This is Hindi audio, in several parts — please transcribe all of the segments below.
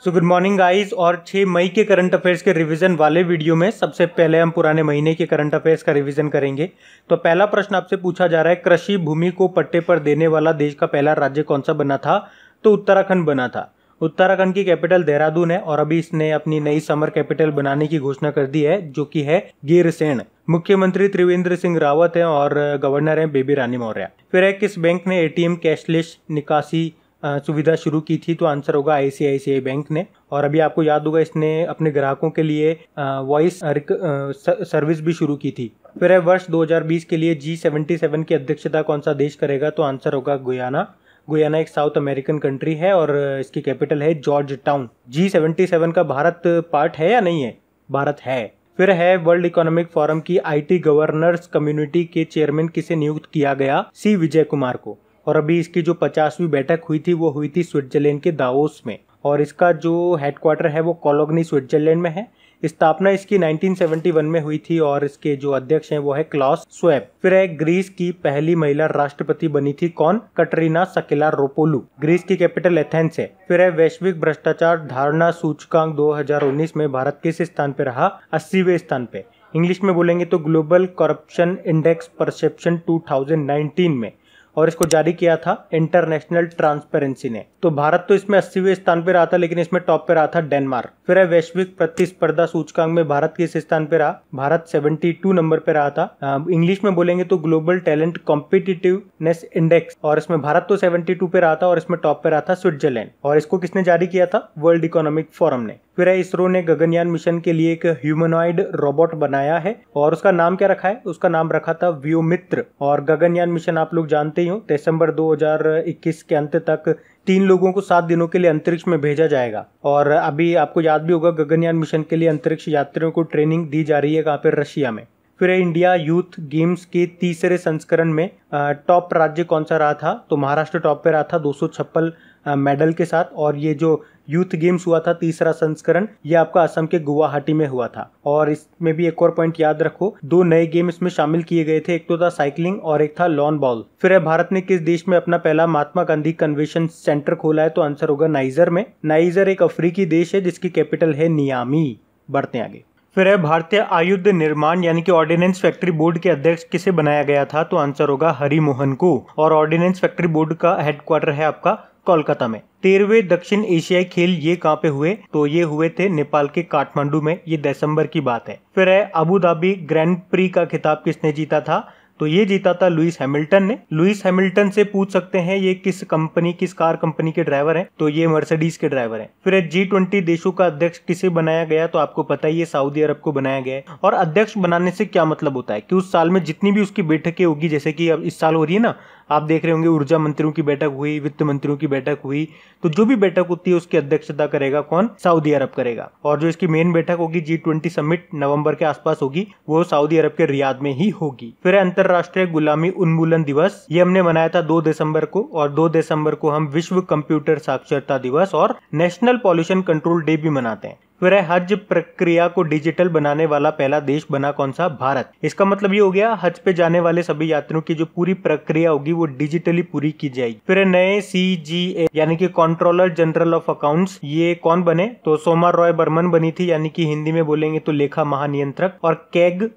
So good morning guys. और 6 मई के करंट अफेयर्स के रिवीजन वाले वीडियो में सबसे पहले हम पुराने महीने के करंट अफेयर्स का रिवीजन करेंगे। तो पहला प्रश्न आपसे पूछा जा रहा है, कृषि भूमि को पट्टे पर देने वाला देश का पहला राज्य कौन सा बना था? तो उत्तराखंड बना था। उत्तराखंड की कैपिटल देहरादून है और अभी इसने अपनी नई समर कैपिटल बनाने की घोषणा कर दी है, जो कि है गीरसेन। मुख्यमंत्री त्रिवेंद्र सिंह रावत है और गवर्नर है बेबी रानी मौर्य। फिर है, किस बैंक ने एटीएम कैशलेस निकासी सुविधा शुरू की थी? तो आंसर होगा आईसीआईसीआई बैंक ने। और अभी आपको याद होगा, इसने अपने ग्राहकों के लिए वॉइस सर्विस भी शुरू की थी। फिर है, वर्ष 2020 के लिए G77 की अध्यक्षता कौन सा देश करेगा? तो आंसर होगा गुयाना। गुयाना एक साउथ अमेरिकन कंट्री है और इसकी कैपिटल है जॉर्ज टाउन। G77 का भारत पार्ट है या नहीं है? भारत है। फिर है, वर्ल्ड इकोनॉमिक फोरम की आईटी गवर्नर्स कम्युनिटी के चेयरमैन किसे नियुक्त किया गया? सी विजय कुमार को। और अभी इसकी जो 50वीं बैठक हुई थी वो हुई थी स्विट्जरलैंड के दावोस में, और इसका जो हेडक्वार्टर है वो कोलोगनी स्विट्जरलैंड में है। स्थापना इसकी 1971 में हुई थी और इसके जो अध्यक्ष हैं वो है क्लॉस स्वेब। फिर है, ग्रीस की पहली महिला राष्ट्रपति बनी थी कौन? कटरीना सकेलारोपोलू। ग्रीस की कैपिटल एथेंस है। फिर है, वैश्विक भ्रष्टाचार धारणा सूचकांक 2019 में भारत किस स्थान पे रहा? 80वें स्थान पे। इंग्लिश में बोलेंगे तो ग्लोबल करप्शन इंडेक्स परसेप्शन 2019 में, और इसको जारी किया था इंटरनेशनल ट्रांसपेरेंसी ने। तो भारत तो इसमें 80वें स्थान पे रहा था, लेकिन इसमें टॉप पे रहा था डेनमार्क। फिर है, वैश्विक प्रतिस्पर्धा सूचकांक में भारत किस स्थान पे रहा? भारत 72 नंबर पे रहा था। इंग्लिश में बोलेंगे तो ग्लोबल टैलेंट कॉम्पिटिटिवनेस इंडेक्स, और इसमें भारत तो 72 पे रहा था और इसमें टॉप पे रहा था स्विट्जरलैंड। और इसको किसने जारी किया था? वर्ल्ड इकोनॉमिक फोरम ने। फिर है, इसरो ने गगनयान मिशन के लिए एक ह्यूमनॉइड रोबोट बनाया है और उसका नाम क्या रखा है? उसका नाम रखा था व्योमित्र। और गगनयान मिशन आप लोग जानते ही हो, दिसंबर 2021 के अंत तक 3 लोगों को 7 दिनों के लिए अंतरिक्ष में भेजा जाएगा। और अभी आपको याद भी होगा, गगनयान मिशन के लिए अंतरिक्ष यात्रियों को ट्रेनिंग दी जा रही है कहाँ पे? रशिया में। फिर इंडिया यूथ गेम्स के तीसरे संस्करण में टॉप राज्य कौन सा रहा था? तो महाराष्ट्र टॉप पे रहा था 256 मेडल के साथ। और ये जो यूथ गेम्स हुआ था तीसरा संस्करण, ये आपका असम के गुवाहाटी में हुआ था। और इसमें भी एक और पॉइंट याद रखो, 2 नए गेम इसमें शामिल किए गए थे, एक तो था साइकिलिंग और एक था लॉन बॉल। फिर है, भारत ने किस देश में अपना पहला महात्मा गांधी कन्वेंशन सेंटर खोला है? तो आंसर होगा नाइजर में। नाइजर एक अफ्रीकी देश है जिसकी कैपिटल है नियामी। बढ़ते आगे। फिर है, भारतीय आयुध निर्माण यानी कि ऑर्डिनेंस फैक्ट्री बोर्ड के अध्यक्ष किसे बनाया गया था? तो आंसर होगा हरि मोहन को। और ऑर्डिनेंस फैक्ट्री बोर्ड का हेडक्वार्टर है आपका कोलकाता में। 13वें दक्षिण एशियाई खेल ये कहाँ पे हुए? तो ये हुए थे नेपाल के काठमांडू में, ये दिसंबर की बात है। फिर है, अबू धाबी ग्रैंड प्री का खिताब किसने जीता था? तो ये जीता था लुइस हैमिल्टन ने। लुइस हैमिल्टन से पूछ सकते हैं ये किस कार कंपनी के ड्राइवर हैं? तो ये मर्सिडीज के ड्राइवर हैं। फिर G20 देशों का अध्यक्ष किसे बनाया गया? तो आपको पता ही है, सऊदी अरब को बनाया गया है। और अध्यक्ष बनाने से क्या मतलब होता है कि उस साल में जितनी भी उसकी बैठकें होगी, जैसे कि अब इस साल हो रही है ना, आप देख रहे होंगे ऊर्जा मंत्रियों की बैठक हुई, वित्त मंत्रियों की बैठक हुई, तो जो भी बैठक होती है उसकी अध्यक्षता करेगा कौन? सऊदी अरब करेगा। और जो इसकी मेन बैठक होगी G20 समिट नवंबर के आसपास होगी, वो सऊदी अरब के रियाद में ही होगी। फिर अंतरराष्ट्रीय गुलामी उन्मूलन दिवस, ये हमने मनाया था 2 दिसंबर को, और 2 दिसंबर को हम विश्व कंप्यूटर साक्षरता दिवस और नेशनल पॉल्यूशन कंट्रोल डे भी मनाते हैं। फिर है, हज प्रक्रिया को डिजिटल बनाने वाला पहला देश बना कौन सा? भारत। इसका मतलब ये हो गया, हज पे जाने वाले सभी यात्रियों की जो पूरी प्रक्रिया होगी वो डिजिटली पूरी की जाएगी। फिर नए CGA यानी कि कंट्रोलर जनरल ऑफ अकाउंट्स, ये कौन बने? तो सोमा रॉय बर्मन बनी थी, यानी कि हिंदी में बोलेंगे तो लेखा महानियंत्रक। और कैग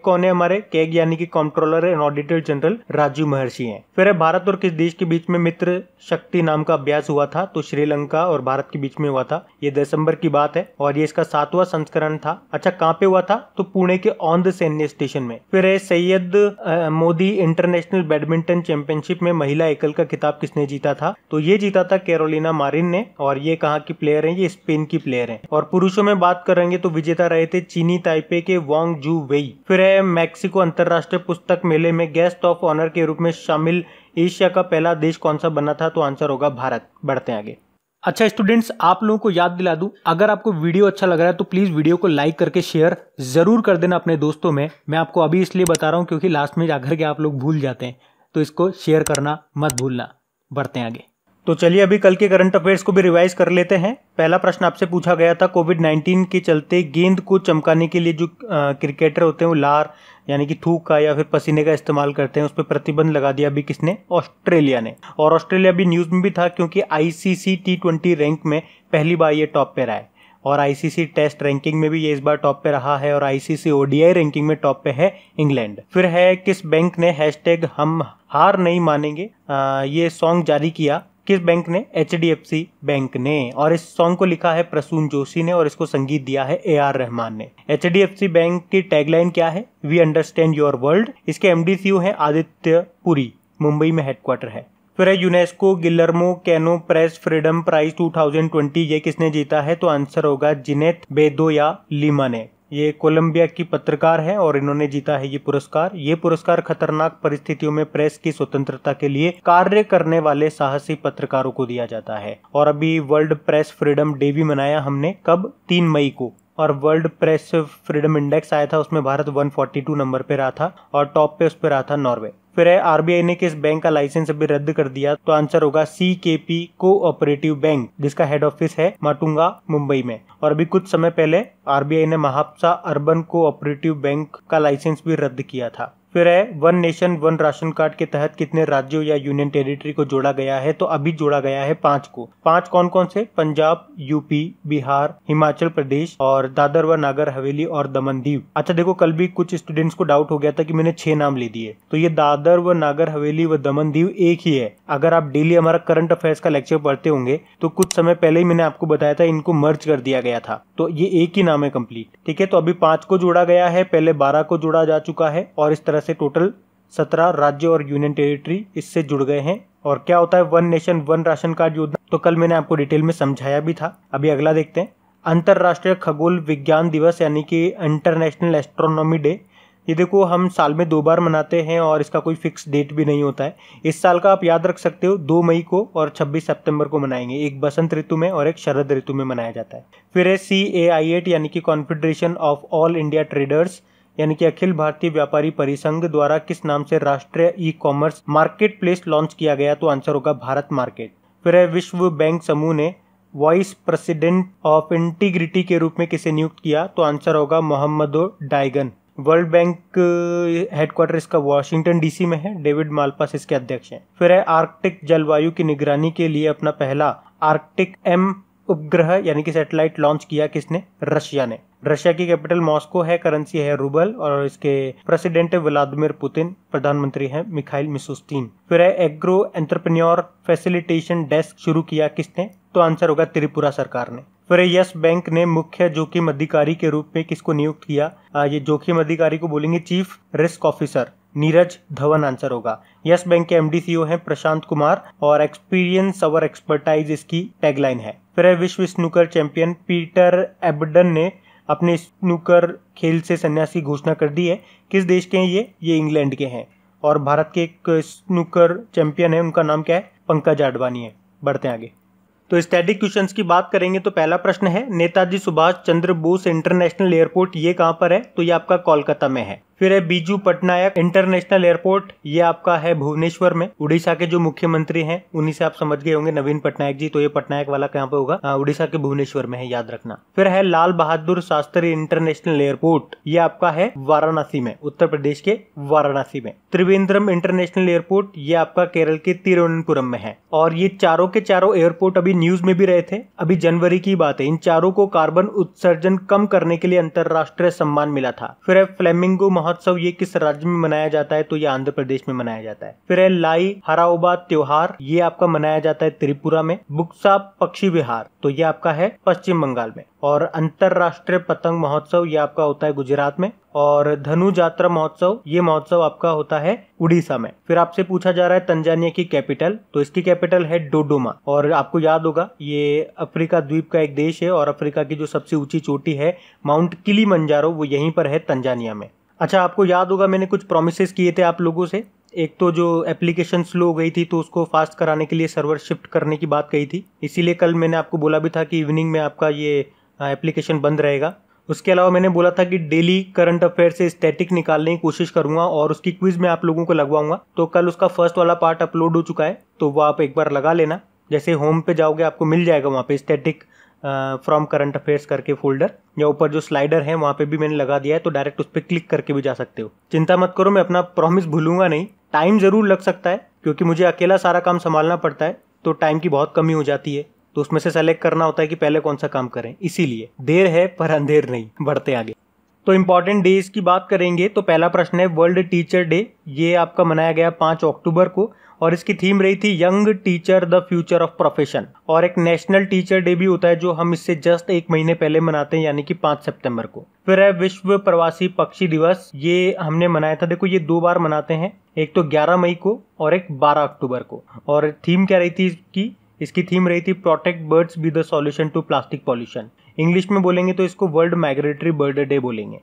कौन है हमारे? कैग यानी कि controller and auditor general Rajiv Mehrishi हैं। फिर है, भारत और किस देश के बीच में मित्र शक्ति नाम का अभ्यास हुआ था? तो श्रीलंका और भारत के बीच में हुआ था, ये दिसंबर की बात है और ये इसका 7वां संस्करण था। अच्छा, कहाँ पे हुआ था? तो पुणे के औंध सैन्य स्टेशन में। फिर है, Syed Modi international badminton championship में महिला एकल का खिताब किसने जीता था? तो ये जीता था कैरोलिना मारिन ने। और ये कहाँ की प्लेयर है? ये स्पेन की प्लेयर है। और पुरुषों में बात करेंगे तो विजेता रहे थे चीनी ताइपे के वांग जू वेई। फिर है, मैक्सिको अंतरराष्ट्रीय पुस्तक मेले में गेस्ट ऑफ ऑनर के रूप में शामिल एशिया का पहला देश कौन सा बना था? तो आंसर होगा भारत। बढ़ते हैं आगे। अच्छा स्टूडेंट्स, आप लोगों को याद दिला दूं, अगर आपको वीडियो अच्छा लग रहा है तो प्लीज वीडियो को लाइक करके शेयर जरूर कर देना अपने दोस्तों में। मैं आपको अभी इसलिए बता रहा हूं क्योंकि लास्ट में जाकर के आप लोग भूल जाते हैं, तो इसको शेयर करना मत भूलना। बढ़ते हैं आगे। तो चलिए अभी कल के करंट अफेयर्स को भी रिवाइज कर लेते हैं। पहला प्रश्न आपसे पूछा गया था, कोविड-19 के चलते गेंद को चमकाने के लिए जो क्रिकेटर होते हैं वो लार यानी कि थूक का या फिर पसीने का इस्तेमाल करते हैं, उस पर प्रतिबंध लगा दिया अभी किसने? ऑस्ट्रेलिया ने। और ऑस्ट्रेलिया भी न्यूज में भी था क्योंकि आईसीसी T20 रैंक में पहली बार ये टॉप पे रहा है और आईसीसी टेस्ट रैंकिंग में भी ये इस बार टॉप पे रहा है और आईसीसी ओडीआई रैंकिंग में टॉप पे है इंग्लैंड। फिर है किस बैंक ने हैशटैग हम हार नहीं मानेंगे ये सॉन्ग जारी किया? किस बैंक ने? HDFC बैंक ने। और इस सॉन्ग को लिखा है प्रसून जोशी ने और इसको संगीत दिया है AR रहमान ने। HDFC बैंक की टैगलाइन क्या है? We understand your world. इसके MD CEO है आदित्य पुरी, मुंबई में हेडक्वार्टर है। फिर है UNESCO Guillermo Cano press freedom prize 2020, ये किसने जीता है? तो आंसर होगा जिनेत बेदोया लिमा ने। ये कोलंबिया की पत्रकार है और इन्होंने जीता है ये पुरस्कार। ये पुरस्कार खतरनाक परिस्थितियों में प्रेस की स्वतंत्रता के लिए कार्य करने वाले साहसी पत्रकारों को दिया जाता है। और अभी वर्ल्ड प्रेस फ्रीडम डे भी मनाया हमने, कब? 3 मई को। और वर्ल्ड प्रेस फ्रीडम इंडेक्स आया था, उसमें भारत 142 नंबर पे रहा था और टॉप पे उस पे रहा था नॉर्वे। फिर है आरबीआई ने किस बैंक का लाइसेंस अभी रद्द कर दिया? तो आंसर होगा CKP कोऑपरेटिव बैंक, जिसका हेड ऑफिस है माटुंगा मुंबई में। और अभी कुछ समय पहले आरबीआई ने महाप्सा अर्बन कोऑपरेटिव बैंक का लाइसेंस भी रद्द किया था। फिर है one nation one ration card के तहत कितने राज्यों या यूनियन टेरिटरी को जोड़ा गया है? तो अभी जोड़ा गया है 5 को। 5 कौन कौन से? पंजाब, यूपी, बिहार, हिमाचल प्रदेश और दादर व नागर हवेली और दमन दीव। अच्छा देखो, कल भी कुछ स्टूडेंट्स को डाउट हो गया था कि मैंने 6 नाम ले दिए, तो ये दादर व नागर हवेली व दमन दीव एक ही है। अगर आप डेली हमारा करंट अफेयर्स का लेक्चर पढ़ते होंगे तो कुछ समय पहले ही मैंने आपको बताया था इनको मर्ज कर दिया गया था, तो ये एक ही नाम है कंप्लीट। ठीक है, तो अभी 5 को जोड़ा गया है, पहले 12 को जोड़ा जा चुका है और इस तरह से टोटल 17 राज्य और यूनियन टेरिटरी इससे जुड़ गए हैं। और क्या होता है one nation one ration card योजना? तो कल मैंने आपको डिटेल में समझाया भी था। अभी अगला देखते हैं, अंतरराष्ट्रीय खगोल विज्ञान दिवस यानी कि इंटरनेशनल एस्ट्रोनॉमी डे। ये देखो हम साल में 2 बार मनाते हैं और इसका कोई फिक्स डेट भी नहीं होता है। इस साल का आप याद रख सकते हो 2 मई को और 26 सितंबर को मनाएंगे। एक बसंत ऋतु में और एक शरद ऋतु में मनाया जाता है। फिर है CAI8 यानी कि confederation of all India traders यानी कि अखिल भारतीय व्यापारी परिसंघ द्वारा किस नाम से राष्ट्रीय ई-कॉमर्स मार्केट प्लेस लॉन्च किया गया? तो आंसर होगा भारत मार्केट। फिर है विश्व बैंक समूह ने वाइस प्रेसिडेंट ऑफ इंटीग्रिटी के रूप में किसे नियुक्त किया? तो आंसर होगा मोहम्मदो डायगन। वर्ल्ड बैंक हेडक्वार्टर इसका वाशिंगटन DC में है, डेविड मालपास इसके अध्यक्ष हैं। फिर है आर्कटिक जलवायु की निगरानी के लिए अपना पहला आर्कटिक M उपग्रह यानी कि सैटेलाइट लॉन्च किया किसने? रशिया ने। रशिया की कैपिटल मॉस्को है, करेंसी है रूबल और इसके प्रेसिडेंट है व्लादिमीर पुतिन, प्रधानमंत्री हैं मिखाइल मिशुस्तिन। फिर है एग्रो एंटरप्रेन्योर फैसिलिटेशन डेस्क शुरू किया किसने? तो आंसर होगा त्रिपुरा सरकार ने। फिर यस बैंक ने मुख्य जोखिम अधिकारी के रूप में किसको नियुक्त किया? ये जोखिम अधिकारी को बोलेंगे chief risk officer, Neeraj Dhawan answer होगा। यस बैंक के MD CEO हैं प्रशांत कुमार और एक्सपीरियंस अवर एक्सपर्टाइज इसकी टैगलाइन है। फिर है विश्व स्नूकर चैंपियन पीटर एबडन ने अपने स्नूकर खेल से संन्यास की घोषणा कर दी है। किस देश के हैं ये इंग्लैंड के हैं। और भारत के एक स्नूकर चैंपियन है, उनका नाम क्या है? पंकज आडवाणी है। बढ़ते हैं आगे। तो स्टैटिक क्वेश्चंस की बात करेंगे तो पहला प्रश्न है नेताजी सुभाष चंद्र बोस इंटरनेशनल एयरपोर्ट ये कहाँ पर है? तो ये आपका कोलकाता में है। फिर है बीजू पटनायक इंटरनेशनल एयरपोर्ट, ये आपका है भुवनेश्वर में। उड़ीसा के जो मुख्यमंत्री हैं उन्हीं से आप समझ गए होंगे, नवीन पटनायक जी, तो ये पटनायक वाला कहाँ पे होगा? उड़ीसा के भुवनेश्वर में है, याद रखना। फिर है लाल बहादुर शास्त्री इंटरनेशनल एयरपोर्ट, ये आपका है वाराणसी में, उत्तर प्रदेश के वाराणसी में। त्रिवेंद्रम इंटरनेशनल एयरपोर्ट, ये आपका केरल के तिरुवनंतपुरम में है। और ये चारों के चारों एयरपोर्ट अभी न्यूज में भी रहे थे, अभी जनवरी की बात है। इन चारों को कार्बन उत्सर्जन कम करने के लिए अंतरराष्ट्रीय सम्मान मिला था। फिर है फ्लेमिंगो महोत्सव, ये किस राज्य में मनाया जाता है? तो ये आंध्र प्रदेश में मनाया जाता है। फिर है लाई हराओबा त्योहार, ये आपका मनाया जाता है त्रिपुरा में। बुक्सा पक्षी विहार, तो ये आपका है पश्चिम बंगाल में। और अंतरराष्ट्रीय पतंग महोत्सव, ये आपका होता है गुजरात में। और धनु जात्रा महोत्सव, ये महोत्सव आपका होता है उड़ीसा में। फिर आपसे पूछा जा रहा है तंजानिया की कैपिटल, तो इसकी कैपिटल है डोडोमा। और आपको याद होगा ये अफ्रीका द्वीप का एक देश है और अफ्रीका की जो सबसे ऊंची चोटी है माउंट किलिमंजारो, वो यहीं पर है तंजानिया में। अच्छा, आपको याद होगा मैंने कुछ प्रोमिसेस किए थे आप लोगों से। एक तो जो एप्लीकेशन स्लो हो गई थी तो उसको फास्ट कराने के लिए सर्वर शिफ्ट करने की बात कही थी, इसीलिए कल मैंने आपको बोला भी था कि इवनिंग में आपका ये एप्लीकेशन बंद रहेगा। उसके अलावा मैंने बोला था कि डेली करंट अफेयर से स्टैटिक निकालने की कोशिश करूंगा और उसकी क्विज में आप लोगों को लगवाऊंगा। तो कल उसका फर्स्ट वाला पार्ट अपलोड हो चुका है, तो वो आप एक बार लगा लेना। जैसे होम पे जाओगे आपको मिल जाएगा वहाँ पे स्टैटिक फ्रॉम करंट अफेयर्स करके फोल्डर, या ऊपर जो स्लाइडर है वहाँ पे भी मैंने लगा दिया है, तो डायरेक्ट उस पर क्लिक करके भी जा सकते हो। चिंता मत करो, मैं अपना प्रॉमिस भूलूंगा नहीं। टाइम ज़रूर लग सकता है क्योंकि मुझे अकेला सारा काम संभालना पड़ता है, तो टाइम की बहुत कमी हो जाती है, तो उसमें से सेलेक्ट करना होता है कि पहले कौन सा काम करें। इसीलिए देर है पर अंधेर नहीं, बढ़ते आगे। तो इम्पॉर्टेंट डेज की बात करेंगे तो पहला प्रश्न है वर्ल्ड टीचर डे। ये आपका मनाया गया 5 अक्टूबर को और इसकी थीम रही थी young teacher the future of profession. और एक नेशनल टीचर डे भी होता है जो हम इससे जस्ट 1 महीने पहले मनाते हैं, यानी कि 5 सितंबर को। फिर है विश्व प्रवासी पक्षी दिवस, ये हमने मनाया था, देखो ये 2 बार मनाते हैं, एक तो 11 मई को और एक 12 अक्टूबर को। और थीम क्या रही थी इसकी थीम रही थी protect birds be the solution to plastic pollution. English में बोलेंगे तो इसको वर्ल्ड माइग्रेटरी बर्ड डे बोलेंगे।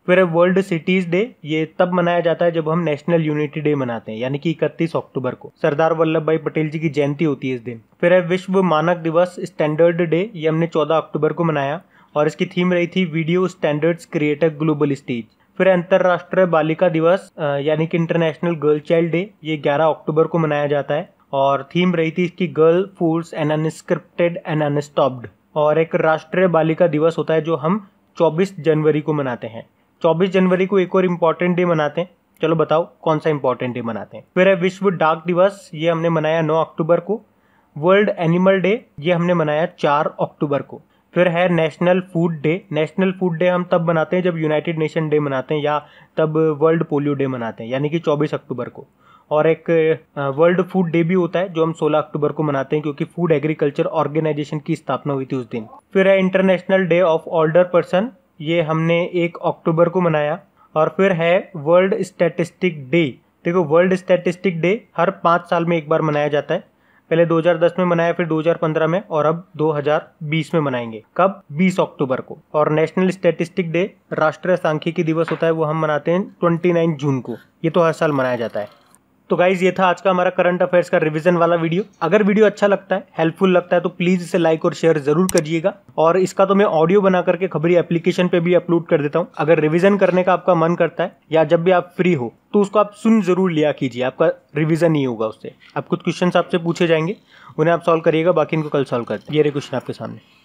फिर है वर्ल्ड सिटीज डे, ये तब मनाया जाता है जब हम नेशनल यूनिटी डे मनाते हैं, यानी कि 31 अक्टूबर को सरदार वल्लभ भाई पटेल जी की जयंती होती है इस दिन। फिर है विश्व मानक दिवस स्टैंडर्ड डे, ये हमने 14 अक्टूबर को मनाया और इसकी थीम रही थी video standards create a global stage. फिर अंतर्राष्ट्रीय बालिका दिवस यानी कि इंटरनेशनल गर्ल चाइल्ड डे, ये 11 अक्टूबर को मनाया जाता है और थीम रही थी इसकी girl foods and unscripted and unstopped. और एक राष्ट्रीय बालिका दिवस होता है जो हम 24 जनवरी को मनाते हैं। 24 जनवरी को एक और इम्पॉर्टेंट डे मनाते हैं, चलो बताओ कौन सा इम्पॉर्टेंट डे मनाते हैं। फिर है विश्व डाक दिवस, ये हमने मनाया 9 अक्टूबर को। वर्ल्ड एनिमल डे, ये हमने मनाया 4 अक्टूबर को। फिर है national food day. National food day हम तब मनाते हैं जब यूनाइटेड नेशन डे मनाते हैं या तब वर्ल्ड पोलियो डे मनाते हैं, यानी कि 24 अक्टूबर को। और एक वर्ल्ड फूड डे भी होता है जो हम 16 अक्टूबर को मनाते हैं क्योंकि फूड एग्रीकल्चर ऑर्गेनाइजेशन की स्थापना हुई थी उस दिन। फिर है international day of older person, ये हमने 1 अक्टूबर को मनाया। और फिर है वर्ल्ड स्टैटिस्टिक डे। देखो वर्ल्ड स्टैटिस्टिक डे हर 5 साल में एक बार मनाया जाता है, पहले 2010 में मनाया, फिर 2015 में और अब 2020 में मनाएंगे। कब? 20 अक्टूबर को। और नेशनल स्टैटिस्टिक डे राष्ट्रीय सांख्यिकी दिवस होता है, वो हम मनाते हैं 29 जून को। ये तो हर साल मनाया जाता है। तो गाइज ये था आज का हमारा करंट अफेयर्स का रिवीजन वाला वीडियो। अगर वीडियो अच्छा लगता है, हेल्पफुल लगता है तो प्लीज इसे लाइक और शेयर जरूर करिएगा। और इसका तो मैं ऑडियो बना करके खबरी एप्लीकेशन पे भी अपलोड कर देता हूँ। अगर रिवीजन करने का आपका मन करता है या जब भी आप फ्री हो तो उसको आप सुन जरूर लिया कीजिए, आपका रिवीजन ही होगा उससे। आप कुछ क्वेश्चन आपसे पूछे जाएंगे, उन्हें आप सॉल्व करिएगा, बाकी इनको कल सॉल्व करते हैं। ये रहे क्वेश्चन आपके सामने।